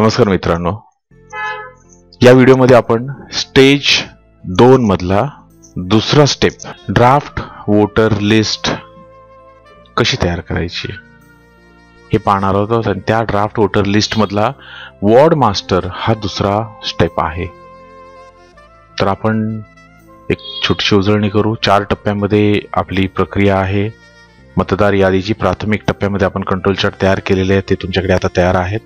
नमस्कार मित्रांनो, या व्हिडिओमध्ये आपण स्टेज 2 मधला दुसरा स्टेप ड्राफ्ट वोटर लिस्ट कशी तयार करायची हे पाहणार आहोत. आणि त्या ड्राफ्ट वोटर लिस्ट मधला वॉर्ड मास्टर हा दुसरा स्टेप आहे. तर आपण एक छोटीशी उजळणी करू. 4 टप्प्यामध्ये आपली प्रक्रिया आहे. मतदार यादीची प्राथमिक टप्प्यामध्ये आपण कंट्रोल चार्ट तयार केलेले आहेत, ते तुमच्याकडे आता तयार आहेत.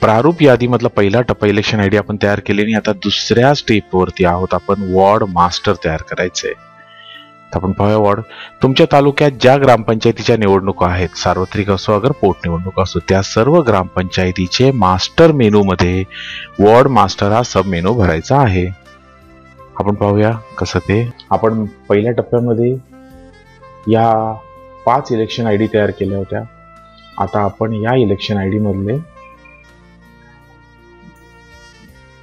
प्रारूप यादीमधला पहिला टप्पा इलेक्शन आयडी आपण तयार केलेली. आता दुसऱ्या स्टेपवरती आहोत आपण, वॉर्ड मास्टर तयार करायचंय. तर आपण पाहूया वॉर्ड. तुमच्या तालुक्यात ज्या ग्रामपंचायतीच्या निवडणुका आहेत, सार्वत्रिक असो अगर पोट निवडणूक असो, त्या सर्व ग्रामपंचायतीचे मास्टर मेनू मध्ये वॉर्ड मास्टर हा सब मेनू भरायचा आहे. आपण पाहूया कसं ते. आपण पहिल्या टप्प्यामध्ये या 5 इलेक्शन आयडी तयार केल्या होत्या. आता आपण या इलेक्शन आयडी मधले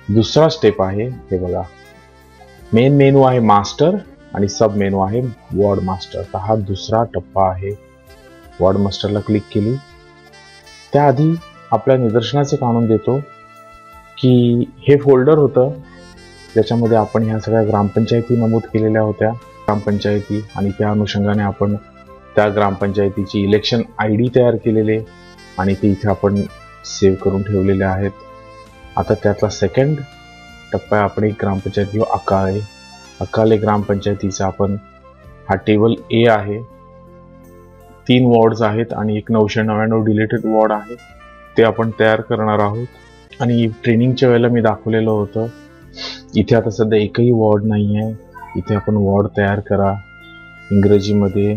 दुसरा स्टेप आहे, हे बघा. मेन मेनू आहे मास्टर आणि सब मेनू आहे वॉर्ड मास्टर. तर हा दुसरा टप्पा आहे. वॉर्ड मास्टरला क्लिक केली. त्याआधी आपल्या निदर्शनाचे काढून देतो की हे फोल्डर होतं ज्याच्यामध्ये आपण ह्या सगळ्या ग्रामपंचायती नमूद केलेल्या होत्या, ग्रामपंचायती, आणि त्या अनुषंगाने आपण त्या ग्रामपंचायतीची इलेक्शन आयडी तयार केलेले आणि ते इथे आपण सेव्ह करून ठेवलेले आहेत. आता त्यातला सेकंड टप्पा आपण एक ग्रामपंचायत घेऊ, अकाले ग्रामपंचायतीचा. आपण हा टेबल ए आहे. 3 वॉर्ड्स आहेत आणि एक 999 डिलीटेड वॉर्ड आहे, ते आपण तयार करणार आहोत. आणि ट्रेनिंगच्या वेळेला मी दाखवलेलं होतं, इथे आता सध्या एकही वॉर्ड नाही आहे. इथे आपण वॉर्ड तयार करा. इंग्रजीमध्ये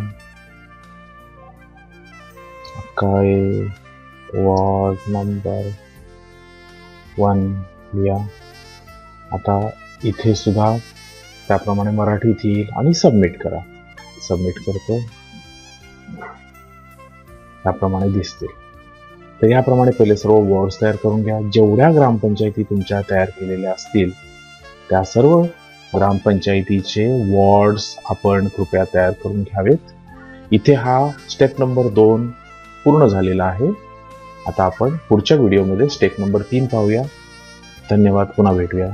अकाले वॉर्ड नंबर 1 लिहा. आता इथे सुद्धा त्याप्रमाणे मराठीत येईल आणि सबमिट करा. सबमिट करतो, त्याप्रमाणे दिसतील. तर याप्रमाणे पहिले सर्व वॉर्ड्स तयार करून घ्या. जेवढ्या ग्रामपंचायती तुमच्या तयार केलेल्या असतील त्या सर्व ग्रामपंचायतीचे वॉर्ड्स आपण कृपया तयार करून घ्यावेत. इथे हा स्टेप नंबर 2 पूर्ण झालेला आहे. आता आपण पुढच्या व्हिडिओमध्ये स्टेप नंबर 3 पाहूया. धन्यवाद. पुन्हा भेटूया.